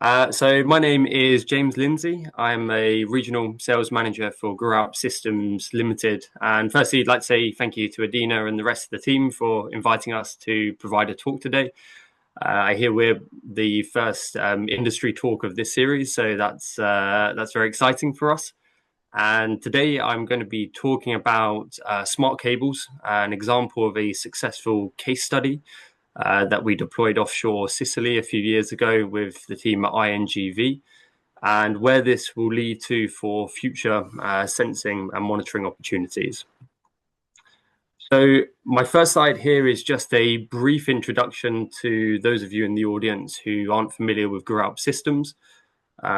So my name is James Lindsey. I'm a regional sales manager for Grow Systems Limited. And firstly, I'd like to say thank you to Adina and the rest of the team for inviting us to provide a talk today. I hear we're the first industry talk of this series, so that's very exciting for us. And today I'm going to be talking about smart cables, an example of a successful case study that we deployed offshore Sicily a few years ago with the team at INGV, and where this will lead to for future sensing and monitoring opportunities. So my first slide here is just a brief introduction to those of you in the audience who aren't familiar with Grow Systems.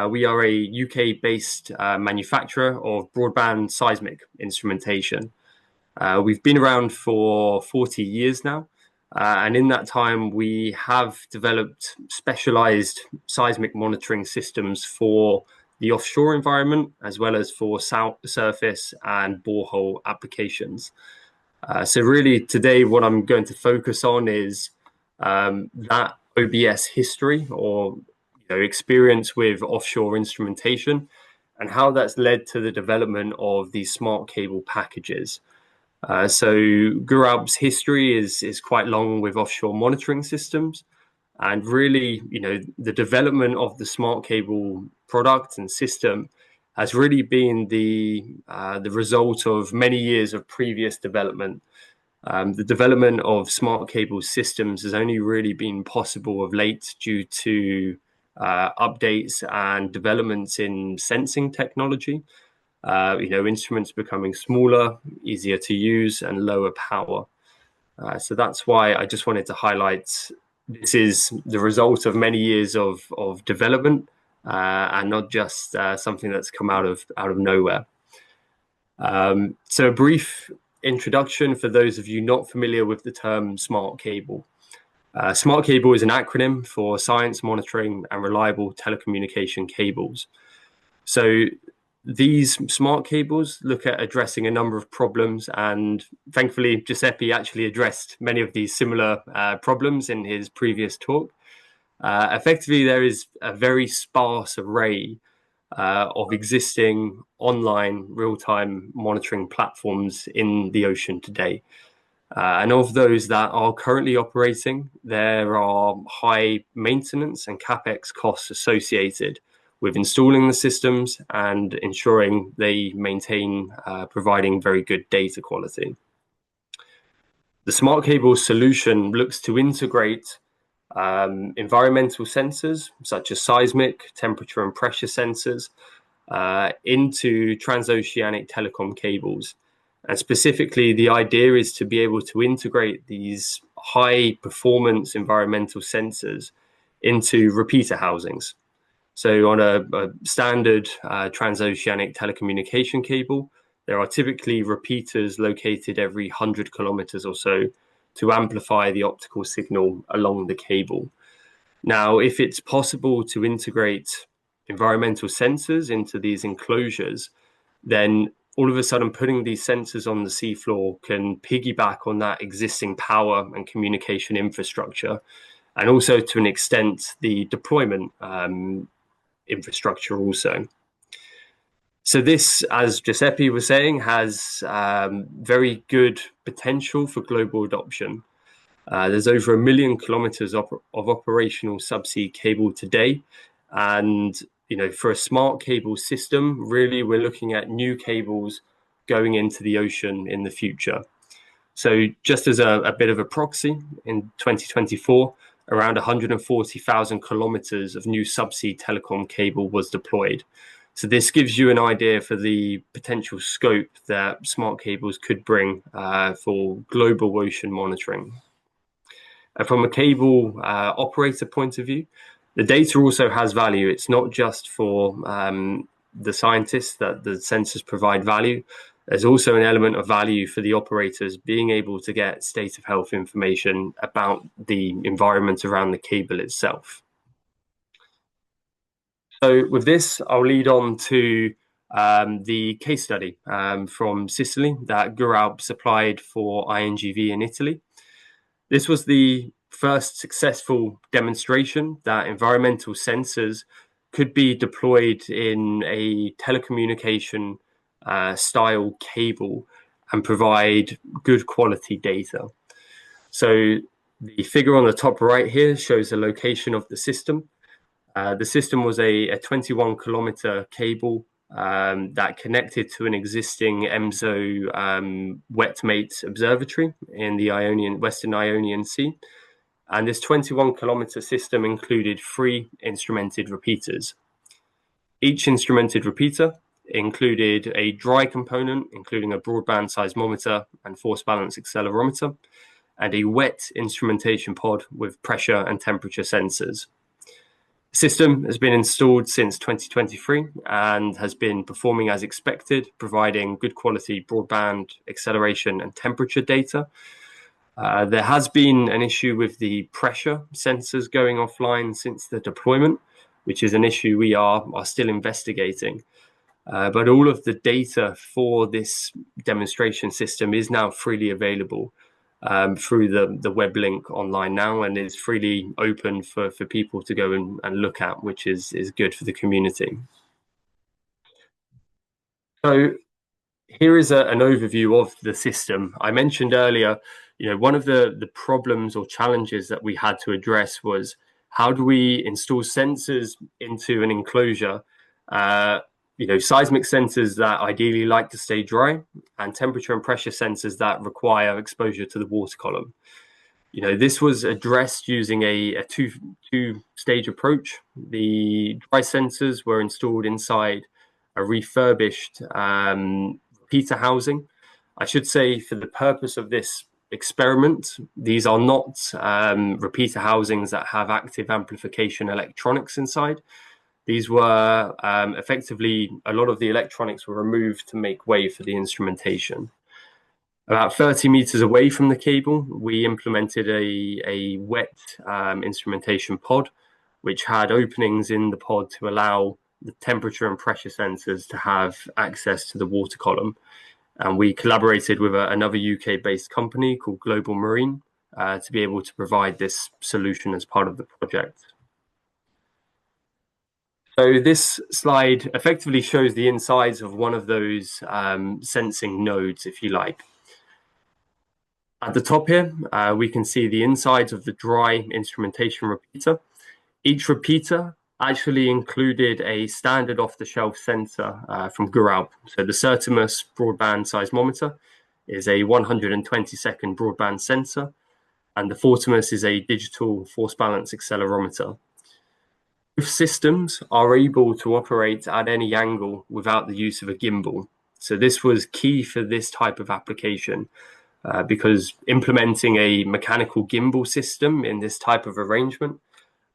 We are a UK-based manufacturer of broadband seismic instrumentation. We've been around for 40 years now. And in that time, we have developed specialized seismic monitoring systems for the offshore environment, as well as for surface and borehole applications. So really today, what I'm going to focus on is that OBS history or experience with offshore instrumentation and how that's led to the development of these smart cable packages. So Gurab's history is quite long with offshore monitoring systems, and really, the development of the smart cable product and system has really been the result of many years of previous development. The development of smart cable systems has only really been possible of late due to updates and developments in sensing technology. Instruments becoming smaller, easier to use, and lower power. So that's why I just wanted to highlight this is the result of many years of development and not just something that's come out of nowhere. So a brief introduction for those of you not familiar with the term smart cable. Smart cable is an acronym for Science Monitoring and Reliable Telecommunication Cables. So these smart cables look at addressing a number of problems, and thankfully Giuseppe actually addressed many of these similar problems in his previous talk. Effectively, there is a very sparse array of existing online real-time monitoring platforms in the ocean today. And of those that are currently operating, there are high maintenance and capex costs associated with installing the systems and ensuring they maintain providing very good data quality. The smart cable solution looks to integrate environmental sensors such as seismic, temperature and pressure sensors into transoceanic telecom cables. And specifically, the idea is to be able to integrate these high performance environmental sensors into repeater housings. So on a standard transoceanic telecommunication cable, there are typically repeaters located every 100 kilometers or so to amplify the optical signal along the cable. Now, if it's possible to integrate environmental sensors into these enclosures, then all of a sudden putting these sensors on the seafloor can piggyback on that existing power and communication infrastructure, and also to an extent the deployment infrastructure also. So this, as Giuseppe was saying, has very good potential for global adoption. There's over 1 million kilometers of operational subsea cable today. And, for a smart cable system, really, we're looking at new cables going into the ocean in the future. So just as a bit of a proxy, in 2024, around 140,000 kilometers of new subsea telecom cable was deployed. So this gives you an idea for the potential scope that smart cables could bring for global ocean monitoring. And from a cable operator point of view, the data also has value. It's not just for the scientists that the sensors provide value. There's also an element of value for the operators being able to get state of health information about the environment around the cable itself. So with this, I'll lead on to the case study from Sicily that Gurab supplied for INGV in Italy. This was the first successful demonstration that environmental sensors could be deployed in a telecommunication style cable and provide good quality data. So the figure on the top right here shows the location of the system. The system was a 21-kilometer cable that connected to an existing EMSO wetmate observatory in the Western Ionian Sea. And this 21-kilometer system included 3 instrumented repeaters. Each instrumented repeater included a dry component, including a broadband seismometer and force balance accelerometer, and a wet instrumentation pod with pressure and temperature sensors. The system has been installed since 2023 and has been performing as expected, providing good quality broadband acceleration and temperature data. There has been an issue with the pressure sensors going offline since the deployment, which is an issue we are still investigating. But all of the data for this demonstration system is now freely available through the web link online now, and is freely open for people to go and look at, which is good for the community. So here is an overview of the system. I mentioned earlier, one of the problems or challenges that we had to address was how do we install sensors into an enclosure, seismic sensors that ideally like to stay dry, and temperature and pressure sensors that require exposure to the water column. This was addressed using a two-stage approach. The dry sensors were installed inside a refurbished repeater housing. I should say, for the purpose of this experiment, these are not repeater housings that have active amplification electronics inside. These were effectively, a lot of the electronics were removed to make way for the instrumentation. About 30 meters away from the cable, we implemented a wet instrumentation pod, which had openings in the pod to allow the temperature and pressure sensors to have access to the water column. And we collaborated with another UK-based company called Global Marine to be able to provide this solution as part of the project. So this slide effectively shows the insides of one of those sensing nodes, if you like. At the top here, we can see the insides of the dry instrumentation repeater. Each repeater actually included a standard off-the-shelf sensor from Guralp. So the Certimus broadband seismometer is a 120-second broadband sensor, and the Fortimus is a digital force balance accelerometer. Both systems are able to operate at any angle without the use of a gimbal. So this was key for this type of application. Because implementing a mechanical gimbal system in this type of arrangement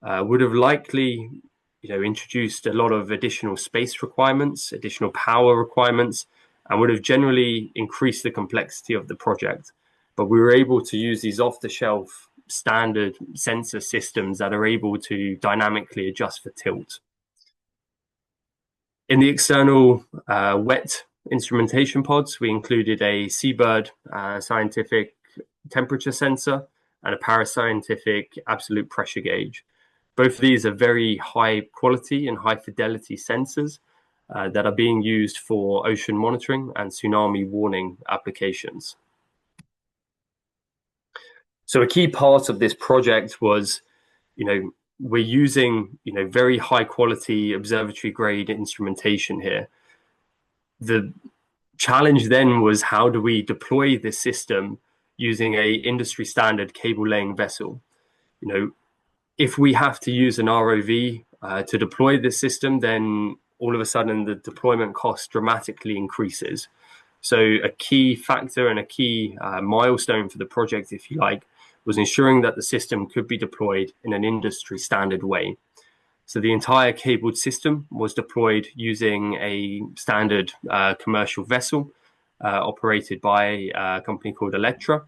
would have likely, introduced a lot of additional space requirements, additional power requirements, and would have generally increased the complexity of the project. But we were able to use these off-the-shelf standard sensor systems that are able to dynamically adjust for tilt. In the external wet instrumentation pods, we included a Seabird scientific temperature sensor and a parascientific absolute pressure gauge. Both of these are very high quality and high fidelity sensors that are being used for ocean monitoring and tsunami warning applications. So a key part of this project was, we're using, very high quality observatory grade instrumentation here. The challenge then was, how do we deploy this system using a industry standard cable laying vessel? If we have to use an ROV to deploy this system, then all of a sudden the deployment cost dramatically increases. So a key factor and a key milestone for the project, if you like, was ensuring that the system could be deployed in an industry standard way. So the entire cabled system was deployed using a standard commercial vessel operated by a company called Electra.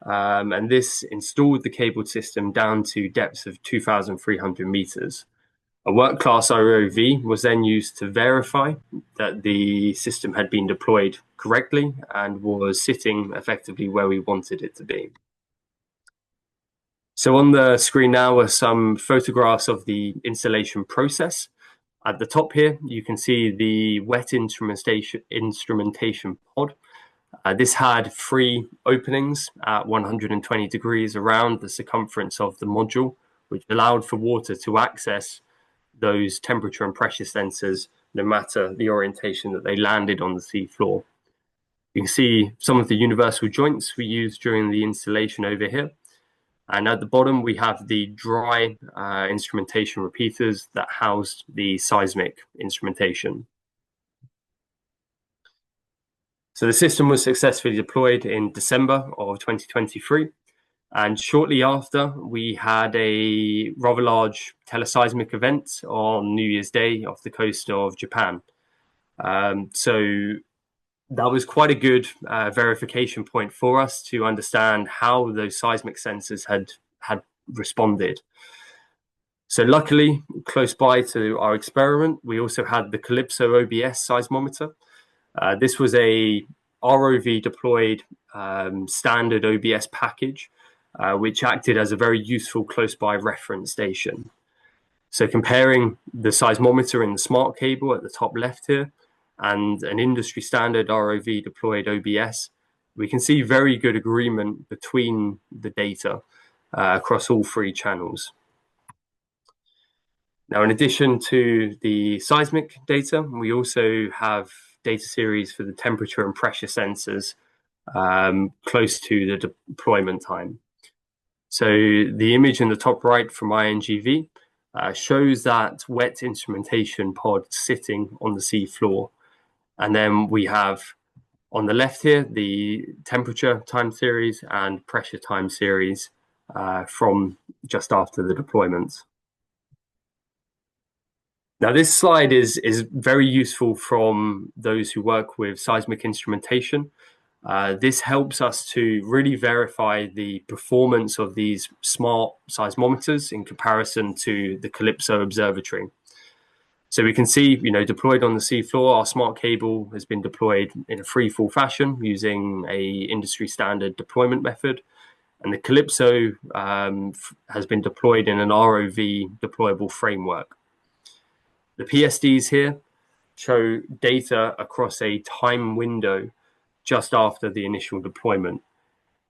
And this installed the cabled system down to depths of 2,300 meters. A work-class ROV was then used to verify that the system had been deployed correctly and was sitting effectively where we wanted it to be. So on the screen now are some photographs of the installation process. At the top here, you can see the wet instrumentation pod. This had three openings at 120 degrees around the circumference of the module, which allowed for water to access those temperature and pressure sensors, no matter the orientation that they landed on the seafloor. You can see some of the universal joints we used during the installation over here. And at the bottom, we have the dry instrumentation repeaters that housed the seismic instrumentation. So the system was successfully deployed in December of 2023. And shortly after, we had a rather large teleseismic event on New Year's Day off the coast of Japan. So that was quite a good verification point for us to understand how those seismic sensors had responded. So luckily, close by to our experiment, we also had the Calypso OBS seismometer. This was a ROV deployed standard OBS package, which acted as a very useful close by reference station. So comparing the seismometer in the smart cable at the top left here and an industry standard ROV deployed OBS, we can see very good agreement between the data across all three channels. Now, in addition to the seismic data, we also have data series for the temperature and pressure sensors close to the deployment time. So the image in the top right from INGV shows that wet instrumentation pod sitting on the sea floor. And then we have on the left here the temperature time series and pressure time series from just after the deployment. Now, this slide is very useful from those who work with seismic instrumentation. This helps us to really verify the performance of these smart seismometers in comparison to the Calypso observatory. So we can see, deployed on the seafloor, our smart cable has been deployed in a free fall fashion using a industry standard deployment method. And the Calypso has been deployed in an ROV deployable framework. The PSDs here show data across a time window just after the initial deployment.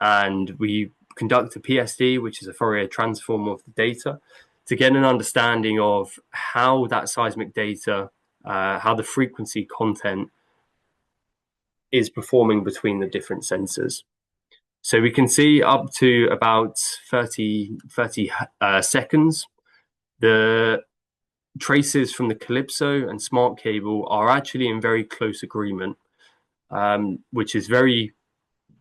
And we conduct a PSD, which is a Fourier transform of the data, to get an understanding of how that seismic data, how the frequency content is performing between the different sensors. So we can see up to about 30 seconds, the traces from the Calypso and smart cable are actually in very close agreement, which is very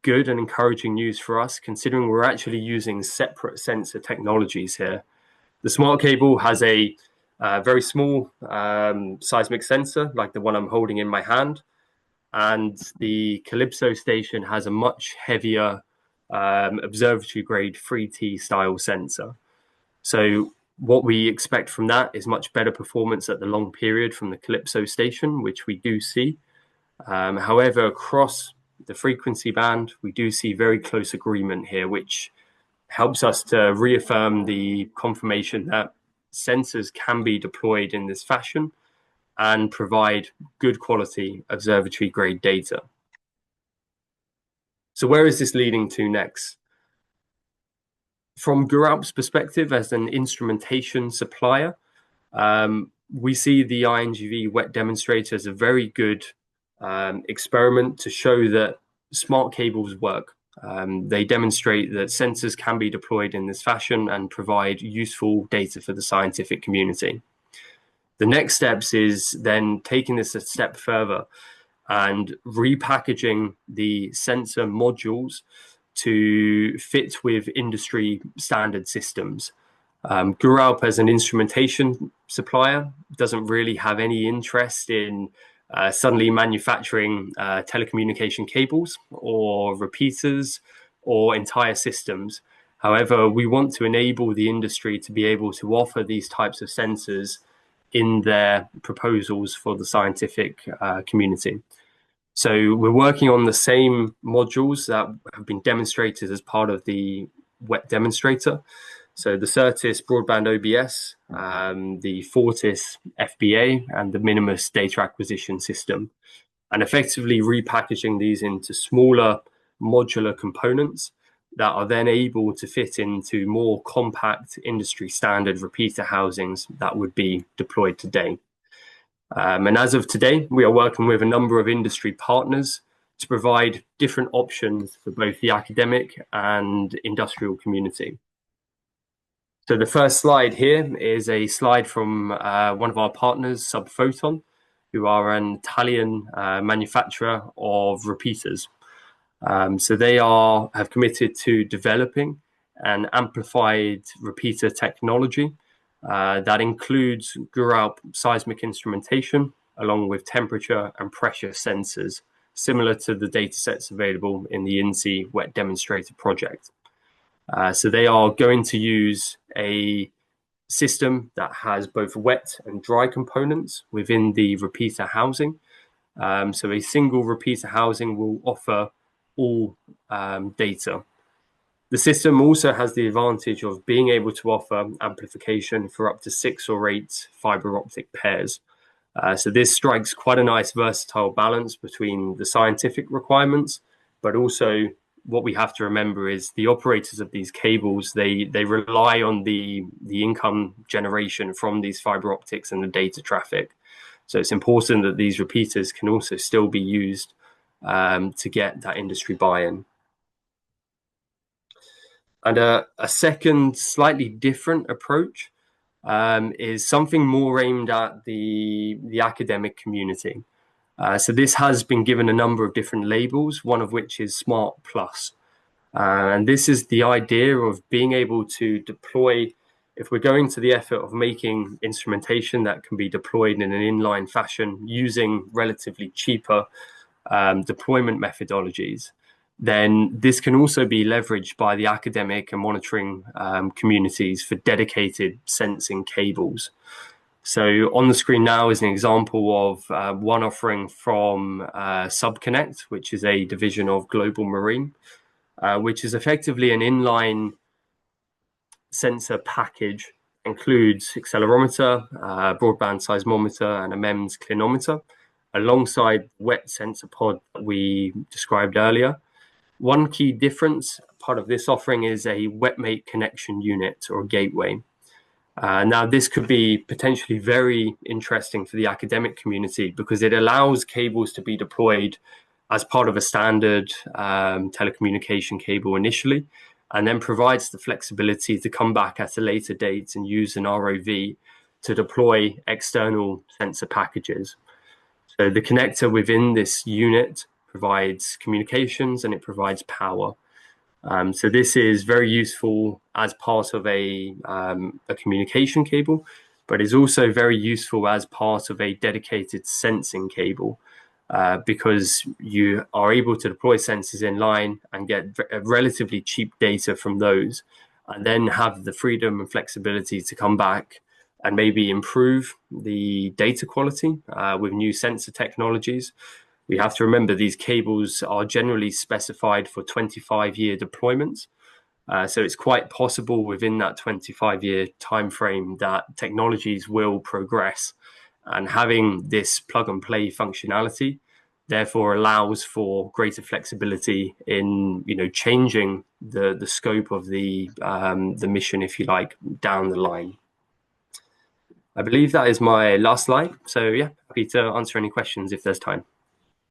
good and encouraging news for us, considering we're actually using separate sensor technologies here. The smart cable has a very small seismic sensor, like the one I'm holding in my hand, and the Calypso station has a much heavier observatory grade 3T style sensor. So what we expect from that is much better performance at the long period from the Calypso station, which we do see. However, across the frequency band, we do see very close agreement here, which helps us to reaffirm the confirmation that sensors can be deployed in this fashion and provide good quality observatory grade data. So where is this leading to next? From Guralp's perspective as an instrumentation supplier, we see the INGV wet demonstrator as a very good experiment to show that smart cables work. They demonstrate that sensors can be deployed in this fashion and provide useful data for the scientific community. The next steps is then taking this a step further and repackaging the sensor modules to fit with industry standard systems. Guralp, as an instrumentation supplier, doesn't really have any interest in suddenly manufacturing telecommunication cables or repeaters or entire systems. However, we want to enable the industry to be able to offer these types of sensors in their proposals for the scientific community. So we're working on the same modules that have been demonstrated as part of the wet demonstrator. So the Certis broadband OBS, the Fortis FBA, and the Minimus data acquisition system, and effectively repackaging these into smaller modular components that are then able to fit into more compact industry standard repeater housings that would be deployed today. And as of today, we are working with a number of industry partners to provide different options for both the academic and industrial community. So the first slide here is a slide from one of our partners, Subphoton, who are an Italian manufacturer of repeaters. So they have committed to developing an amplified repeater technology that includes Gurup seismic instrumentation, along with temperature and pressure sensors, similar to the datasets available in the INSEE wet demonstrator project. So they are going to use a system that has both wet and dry components within the repeater housing. So a single repeater housing will offer all data. The system also has the advantage of being able to offer amplification for up to 6 or 8 fiber optic pairs. So this strikes quite a nice versatile balance between the scientific requirements, but also what we have to remember is the operators of these cables, they rely on the income generation from these fiber optics and the data traffic. So it's important that these repeaters can also still be used to get that industry buy-in. And a second, slightly different approach is something more aimed at the academic community. So this has been given a number of different labels, one of which is Smart Plus. And this is the idea of being able to deploy, if we're going to the effort of making instrumentation that can be deployed in an inline fashion using relatively cheaper deployment methodologies, then this can also be leveraged by the academic and monitoring communities for dedicated sensing cables. So on the screen now is an example of one offering from SubConnect, which is a division of Global Marine, which is effectively an inline sensor package, includes accelerometer, broadband seismometer, and a MEMS clinometer, alongside wet sensor pod that we described earlier. One key difference, part of this offering, is a wetmate connection unit or gateway. Now, this could be potentially very interesting for the academic community because it allows cables to be deployed as part of a standard telecommunication cable initially, and then provides the flexibility to come back at a later date and use an ROV to deploy external sensor packages. So the connector within this unit provides communications and it provides power. So this is very useful as part of a communication cable, but is also very useful as part of a dedicated sensing cable because you are able to deploy sensors in line and get relatively cheap data from those, and then have the freedom and flexibility to come back and maybe improve the data quality with new sensor technologies. We have to remember these cables are generally specified for 25-year deployments. So it's quite possible within that 25-year timeframe that technologies will progress. And having this plug and play functionality therefore allows for greater flexibility in changing the scope of the mission, if you like, down the line. I believe that is my last slide. So yeah, happy to answer any questions if there's time.